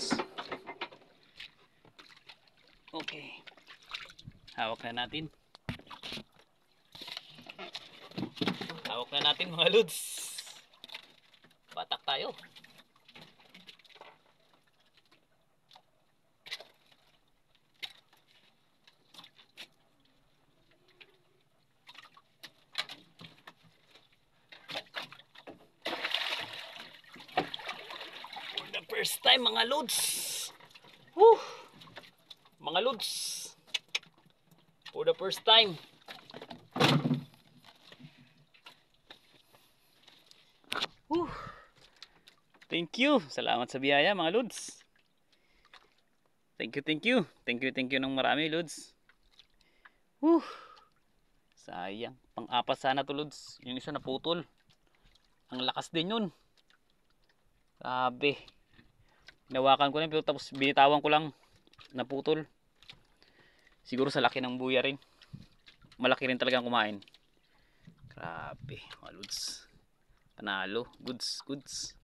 lods. Okay. Hawak na natin. Hawak na natin mga lods. Batak tayo. For the first time mga lods. Woo! Mga lods. For the first time. Woo! Thank you. Salamat sa biyaya mga lods. Thank you, thank you. Thank you ng marami lods. Woo! Sayang. Pang-apat sana to lods. Yung isa naputol. Ang lakas din yun. Grabe. Hinawakan ko na pero tapos binitawan ko lang. Naputol. Siguro sa laki ng buya rin. Malaki rin talagang kumain. Grabe mga lods. Panalo. Goods.